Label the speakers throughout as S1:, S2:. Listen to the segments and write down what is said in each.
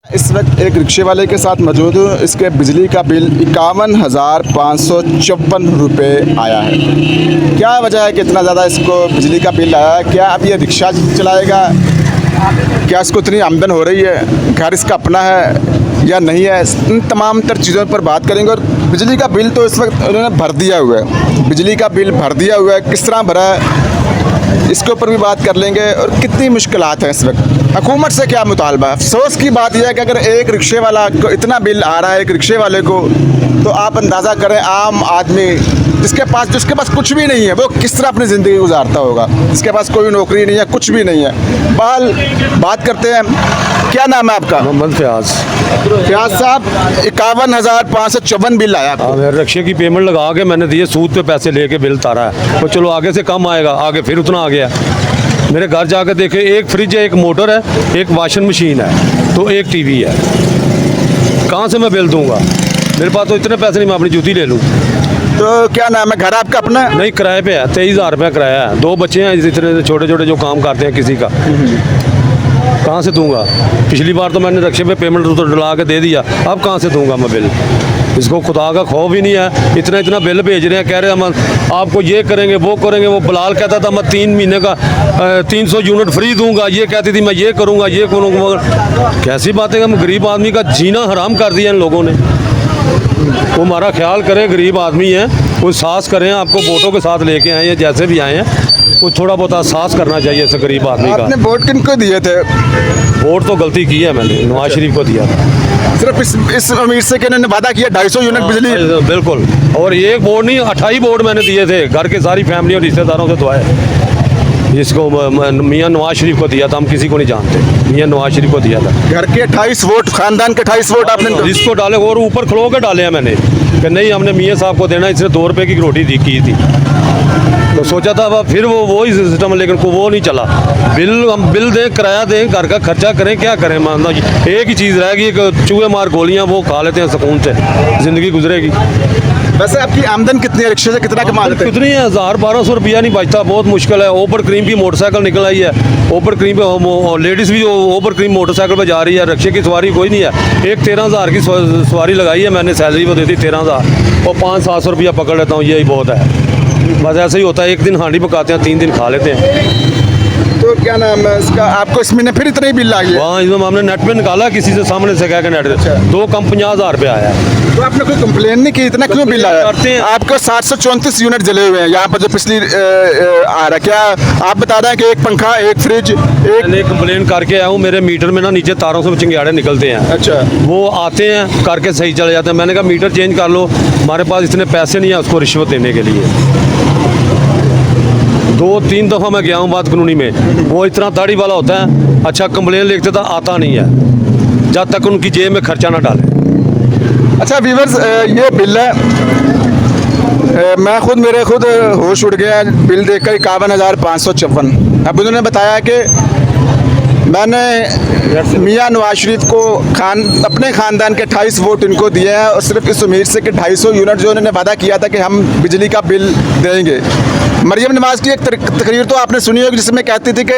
S1: इस वक्त एक रिक्शे वाले के साथ मौजूद हूँ। इसके बिजली का बिल 51,554 रुपये आया है। क्या वजह है कि इतना ज़्यादा इसको बिजली का बिल आया है? क्या अब ये रिक्शा चलाएगा? क्या इसको इतनी आमदन हो रही है? घर इसका अपना है या नहीं है? इन तमाम तर चीज़ों पर बात करेंगे। और बिजली का बिल तो इस वक्त उन्होंने भर दिया हुआ है, बिजली का बिल भर दिया हुआ है। किस तरह भरा है इसके ऊपर भी बात कर लेंगे। और कितनी मुश्किलात हैं इस वक्त, हुकूमत से क्या मुतालबा। अफसोस की बात यह है कि अगर एक रिक्शे वाला को इतना बिल आ रहा है, एक रिक्शे वाले को, तो आप अंदाज़ा करें आम आदमी जिसके पास कुछ भी नहीं है वो किस तरह अपनी ज़िंदगी गुजारता होगा। जिसके पास कोई नौकरी नहीं है, कुछ भी नहीं है। बहरहाल बात करते हैं। क्या नाम है आपका?
S2: मोहम्मद फयाज।
S1: फयाज साहब, 51,554 बिल आया आपको।
S2: हाँ, मेरे रिक्शे की पेमेंट लगा के मैंने दिए, सूद पे पैसे लेके बिल तारा है। तो चलो आगे से कम आएगा, आगे फिर उतना आ गया। मेरे घर जाकर देखे, एक फ्रिज है, एक मोटर है, एक वॉशिंग मशीन है, तो एक टीवी है। कहाँ से मैं बिल दूंगा? मेरे पास तो इतने पैसे नहीं, मैं अपनी जूती ले लूँ।
S1: तो क्या नाम है? घर आपका अपना है?
S2: नहीं, किराए पे है। 23,000 रुपया किराया है। 2 बच्चे हैं, इतने छोटे छोटे जो काम करते हैं किसी का। कहाँ से दूंगा? पिछली बार तो मैंने रिक्शे पे पेमेंट तो डला के दे दिया, अब कहाँ से दूंगा मैं बिल? इसको खुदा का खौफ ही नहीं है। इतना बिल भेज रहे हैं, कह रहे हैं हम आपको ये करेंगे वो करेंगे। वो बिलाल कहता था मैं 3 महीने का 300 यूनिट फ्री दूंगा, ये कहती थी मैं ये करूंगा ये करूंगा। कैसी बातें? हम गरीब आदमी का जीना हराम कर दिया इन लोगों ने। वो हमारा ख्याल करें, गरीब आदमी है, कोई साहस करें। आपको वोटों के साथ लेके आए हैं, जैसे भी आए हैं, कुछ थोड़ा बहुत साहस करना चाहिए इस गरीब आदमी का।
S1: आपने वोट किनको दिए थे?
S2: वोट तो गलती की है मैंने, नवाज शरीफ को दिया था।
S1: सिर्फ इस उम्मीद से कि इन्होंने वादा किया 250 यूनिट बिजली।
S2: बिल्कुल। और एक वोट नहीं, 28 वोट मैंने दिए थे, घर के सारी फैमिली और रिश्तेदारों से दुआए। इसको मियाँ नवाज शरीफ को दिया था, हम किसी को नहीं जानते। मियाँ नवाज शरीफ को दिया था।
S1: घर के 28 वोट, खानदान के 28 वोट आपने
S2: इसको डाले और ऊपर खड़ो के डाले हैं मैंने कि नहीं हमने मियाँ साहब को देना। इसने 2 रुपये की रोटी दी की थी, तो सोचा था फिर वही सिस्टम, लेकिन वो नहीं चला। हम बिल दें, किराया दें, घर का खर्चा करें, क्या करें? मानना एक ही चीज़ रहेगी कि चूहे मार गोलियाँ वो खा लेते हैं, सुकून से ज़िंदगी गुजरेगी।
S1: वैसे आपकी आमदन कितनी है? रिक्शे से कितना कमा लेते हैं?
S2: कितनी है? 1000-1200 रुपया नहीं बचता, बहुत मुश्किल है। ओवर क्रीम की मोटरसाइकिल निकल आई है। ओवर क्रीम पे लेडीज़ भी ओवर क्रीम मोटरसाइकिल पे जा रही है। रिक्शे की सवारी कोई नहीं है। एक 13,000 की सवारी लगाई है मैंने, सैलरी वो देती 13,000 और 500-700 रुपया पकड़ लेता हूँ, यही बहुत है। बस ऐसे ही होता है, एक दिन हांडी पकाते हैं, 3 दिन खा लेते हैं।
S1: तो क्या नाम है इसका? आपको इस महीने फिर इतना ही बिल आ गया?
S2: वहाँ इसमें हमने नेट पे निकाला, किसी से सामने से कह के नेट पे 2 कम 50,000 रुपया आया।
S1: तो आपने कोई कंप्लेन नहीं की? इतना क्यों बिल आया?
S2: करते हैं।
S1: आपको 734 यूनिट जले हुए हैं यहाँ पर जो पिछली आ रहा। क्या आप बता रहे हैं कि एक पंखा, एक फ्रिज, एक
S2: मैंने कंप्लेन करके आया हूँ। मेरे मीटर में ना नीचे तारों से चिंगाड़े निकलते हैं।
S1: अच्छा,
S2: वो आते हैं करके सही चले जाते हैं। मैंने कहा मीटर चेंज कर लो, हमारे पास इतने पैसे नहीं है उसको रिश्वत देने के लिए। 2-3 दफ़ा मैं गया हूँ बात कानूनी में, वो इतना दाढ़ी वाला होता है। अच्छा, कंप्लेन लिखते था, आता नहीं है जब तक उनकी जेब में खर्चा ना डालें।
S1: अच्छा व्यूअर्स, ये बिल है। मेरे खुद होश उड़ गया बिल देखकर। 51,554। अब उन्होंने बताया कि मैंने मियाँ नवाज शरीफ को अपने ख़ानदान के 28 वोट इनको दिए हैं, और सिर्फ इस उम्मीद से कि 250 यूनिट जो उन्होंने वादा किया था कि हम बिजली का बिल देंगे। मरियम नवाज़ की एक तकरीर तो आपने सुनी होगी जिसमें कहती थी कि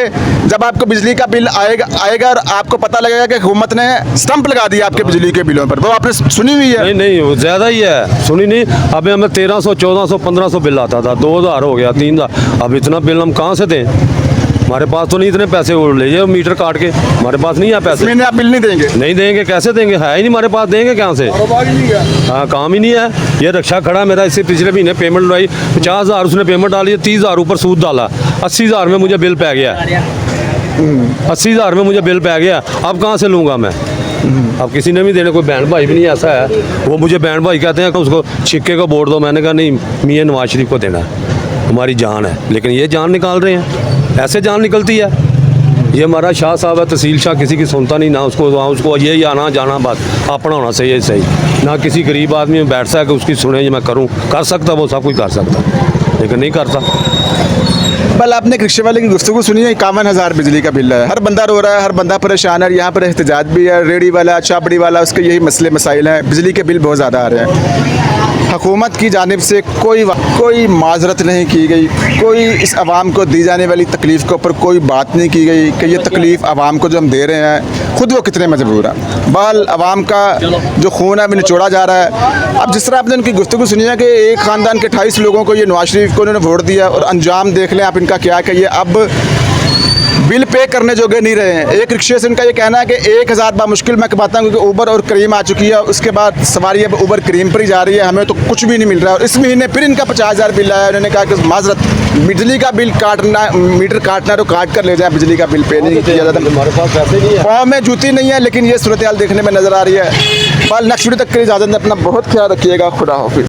S1: जब आपको बिजली का बिल आएगा और आपको पता लगेगा कि हुकूमत ने स्टंप लगा दिया आपके बिजली के बिलों पर। वो आपने सुनी हुई है?
S2: नहीं, वो ज़्यादा ही है, सुनी नहीं। अभी हमें 1300, 1400, 1500 बिल आता था, 2000 हो गया, 3000। अब इतना बिल हम कहाँ से दें? हमारे पास तो नहीं इतने पैसे। वो ले जाओ मीटर काट के, हमारे पास नहीं है पैसे।
S1: महीने आप बिल नहीं देंगे?
S2: नहीं देंगे, कैसे देंगे? है ही नहीं हमारे पास, देंगे कहाँ से? हाँ, काम ही नहीं है। ये रिक्शा खड़ा मेरा, इससे पिछले महीने पेमेंट लगाई 50,000 उसने पेमेंट डाली है, 30,000 ऊपर सूद डाला, 80,000 में मुझे बिल पै गया। 80,000 में मुझे बिल पै गया। अब कहाँ से लूँगा मैं? अब किसी ने भी देने, कोई बहन भाई भी नहीं ऐसा है। वो मुझे बहन भाई कहते हैं कि उसको सिक्के को वोट दो। मैंने कहा नहीं, मियाँ नवाज शरीफ को देना है, हमारी जान है। लेकिन ये जान निकाल रहे हैं, ऐसे जान निकलती है। ये हमारा शाह साहब है, तहसील शाह, किसी की सुनता नहीं ना। उसको यही आना जाना बात अपना होना चाहिए, सही ना किसी गरीब आदमी में बैठता है कि उसकी सुने ये मैं करूँ। कर सकता वो सब कुछ कर सकता, लेकिन नहीं करता।
S1: बल आपने एक रिक्शे वाले की गुफ्तगू सुनी है? 51,000 बिजली का बिल है। हर बंदा रो रहा है, हर बंदा परेशान है। यहाँ पर एहतजाज भी है, रेडी वाला, चाबड़ी वाला, उसके यही मसले मसाइल हैं। बिजली के बिल बहुत ज़्यादा आ रहे हैं। हुकूमत की जानिब से कोई माजरत नहीं की गई, कोई इस आवाम को दी जाने वाली तकलीफ़ के ऊपर कोई बात नहीं की गई कि ये तकलीफ़ आवाम को जो हम दे रहे हैं खुद वो कितने मजबूर हैं। बहल अवाम का जो खून है वो निचोड़ा जा रहा है। अब जिस तरह आपने उनकी गुफ्तगू सुनी है कि एक ख़ानदान के 28 लोगों को ये नवाज शरीफ को उन्होंने वोट दिया और अंजाम देख लें आप इनका क्या कि ये अब बिल पे करने जोगे नहीं रहे हैं। एक रिक्शे से उनका ये कहना है कि 1000 बामुश्किल मैं कमाता हूँ, क्योंकि ऊबर और करीम आ चुकी है। उसके बाद सवारी अब ऊबर करीम पर ही जा रही है, हमें तो कुछ भी नहीं मिल रहा है। और इस महीने फिर इनका 50,000 बिल आया। उन्होंने कहा कि माजरत बिजली का बिल काटना, मीटर काटना है तो काट कर ले जाए, बिजली का बिल पे नहीं किया जाता।
S2: हमारे पास पैसे नहीं है,
S1: पाँव में जूती नहीं है, लेकिन ये सूरत हाल देखने में नज़र आ रही है। बल नेक्स्ट वीडियो तक के लिए इजाज़त दें। अपना बहुत ख्याल रखिएगा। खुदा हाफिज़।